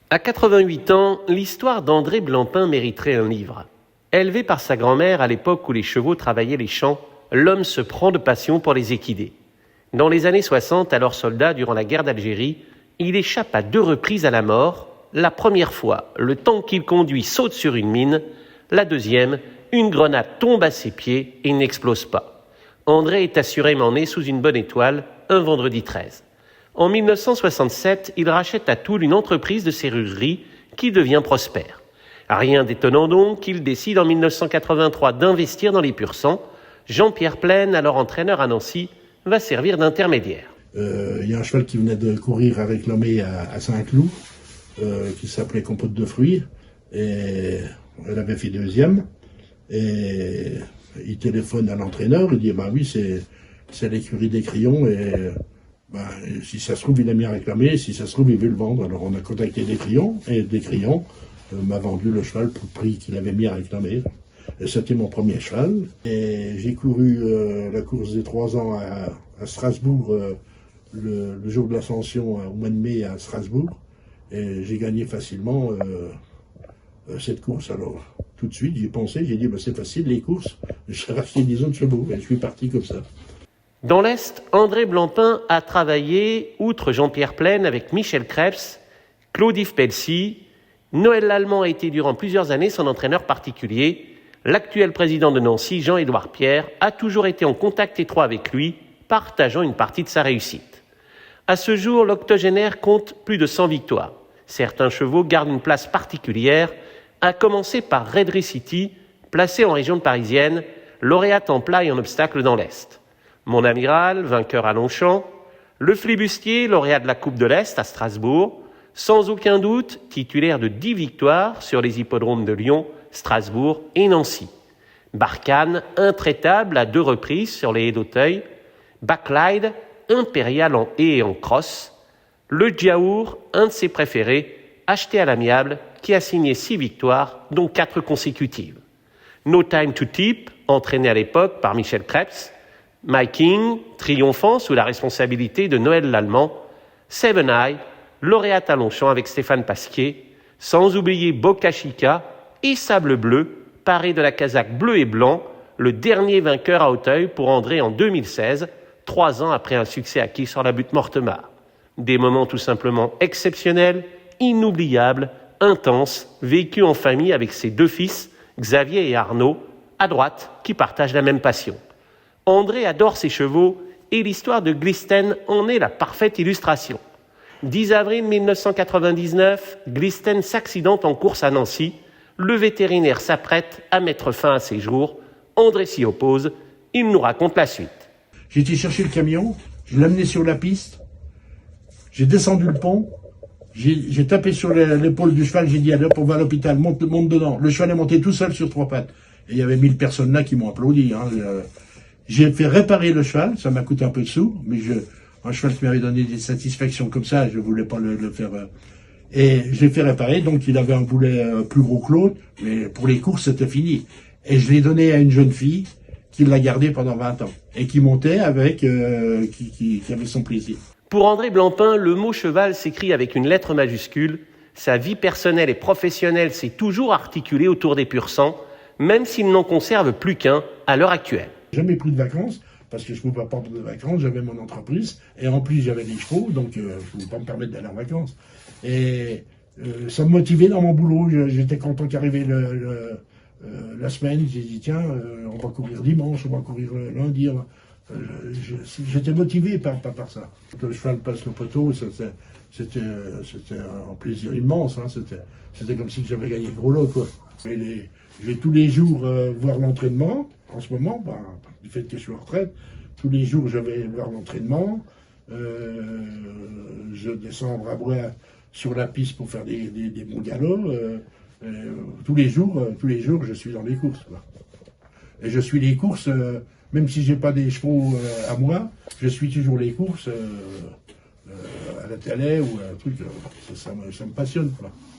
À 88 ans, l'histoire d'André Blampin mériterait un livre. Élevé par sa grand-mère à l'époque où les chevaux travaillaient les champs, l'homme se prend de passion pour les équidés. Dans les années 60, alors soldat durant la guerre d'Algérie, il échappe à 2 reprises à la mort. La première fois, le tank qu'il conduit saute sur une mine. La deuxième, une grenade tombe à ses pieds et n'explose pas. André est assurément né sous une bonne étoile, un vendredi 13. En 1967, il rachète à Toul une entreprise de serrurerie qui devient prospère. Rien d'étonnant donc qu'il décide en 1983 d'investir dans les pur-sang. Jean-Pierre Plaine, alors entraîneur à Nancy, va servir d'intermédiaire. Il y a un cheval qui venait de courir réclamé à Saint-Cloud, qui s'appelait Compote de fruits, et elle avait fait 2e, et il téléphone à l'entraîneur, il dit bah oui c'est l'écurie des Crayons, et si ça se trouve il a mis à réclamer, si ça se trouve il veut le vendre. Alors on a contacté des Crayons, et des Crayons m'a vendu le cheval pour le prix qu'il avait mis à réclamer. C'était mon premier cheval, et j'ai couru la course des 3 ans à Strasbourg, le jour de l'Ascension au mois de mai à Strasbourg, et j'ai gagné facilement cette course. Alors tout de suite j'ai pensé, j'ai dit c'est facile les courses, j'ai racheté 10 autres chevaux, et je suis parti comme ça. Dans l'Est, André Blampin a travaillé, outre Jean-Pierre Plaine, avec Michel Krebs, Claude-Yves Pelsi. Noël Lallemand a été durant plusieurs années son entraîneur particulier. L'actuel président de Nancy, Jean-Édouard Pierre, a toujours été en contact étroit avec lui, partageant une partie de sa réussite. À ce jour, l'octogénaire compte plus de 100 victoires. Certains chevaux gardent une place particulière, à commencer par Redry City, placé en région parisienne, lauréate en plat et en obstacle dans l'Est. Mon Amiral, vainqueur à Longchamp, le Flibustier, lauréat de la Coupe de l'Est à Strasbourg, sans aucun doute titulaire de 10 victoires sur les hippodromes de Lyon, Strasbourg et Nancy. Barkhane, intraitable à 2 reprises sur les haies d'Auteuil. Backlide, impérial en haie et en crosse. Le Djaour, un de ses préférés, acheté à l'amiable, qui a signé 6 victoires, dont 4 consécutives. No Time to Tip, entraîné à l'époque par Michel Krebs. My King, triomphant sous la responsabilité de Noël Lallemand. Seven Eye, lauréate à Longchamp avec Stéphane Pasquier. Sans oublier Boca Chica et Sable Bleu, paré de la casaque bleu et blanc, le dernier vainqueur à Auteuil pour André en 2016, 3 ans après un succès acquis sur la butte Mortemart. Des moments tout simplement exceptionnels, inoubliables, intenses, vécus en famille avec ses 2 fils, Xavier et Arnaud, à droite, qui partagent la même passion. André adore ses chevaux et l'histoire de Glisten en est la parfaite illustration. 10 avril 1999, Glisten s'accidente en course à Nancy. Le vétérinaire s'apprête à mettre fin à ses jours. André s'y oppose. Il nous raconte la suite. J'ai été chercher le camion, je l'ai amené sur la piste, j'ai descendu le pont, j'ai tapé sur l'épaule du cheval, j'ai dit allez hop, on va à l'hôpital, monte dedans. Le cheval est monté tout seul sur 3 pattes. Et il y avait 1000 personnes là qui m'ont applaudi. J'ai fait réparer le cheval, ça m'a coûté un peu de sous, mais un cheval qui m'avait donné des satisfactions comme ça, je voulais pas le faire. Et je l'ai fait réparer, donc il avait un boulet plus gros que l'autre, mais pour les courses c'était fini. Et je l'ai donné à une jeune fille qui l'a gardé pendant 20 ans, et qui montait avec, qui avait son plaisir. Pour André Blampin, le mot cheval s'écrit avec une lettre majuscule. Sa vie personnelle et professionnelle s'est toujours articulée autour des pur-sang, même s'il n'en conserve plus qu'un à l'heure actuelle. J'ai jamais pris de vacances, parce que je ne pouvais pas prendre de vacances, j'avais mon entreprise, et en plus j'avais des chevaux, donc je ne pouvais pas me permettre d'aller en vacances. Et ça me motivait dans mon boulot, j'étais content qu'arrivait la semaine, j'ai dit tiens, on va courir dimanche, on va courir lundi. J'étais motivé par ça. Quand le cheval passe le poteau, c'était un plaisir immense, hein, c'était comme si j'avais gagné le gros lot, quoi. Je vais tous les jours voir l'entraînement. En ce moment, du fait que je suis en retraite, tous les jours je vais voir l'entraînement. Je descends en Brabouin sur la piste pour faire des bons galops. Tous les jours, je suis dans les courses, quoi. Et je suis les courses, même si j'ai pas des chevaux à moi, je suis toujours les courses à la télé ou un truc. Ça me passionne, quoi.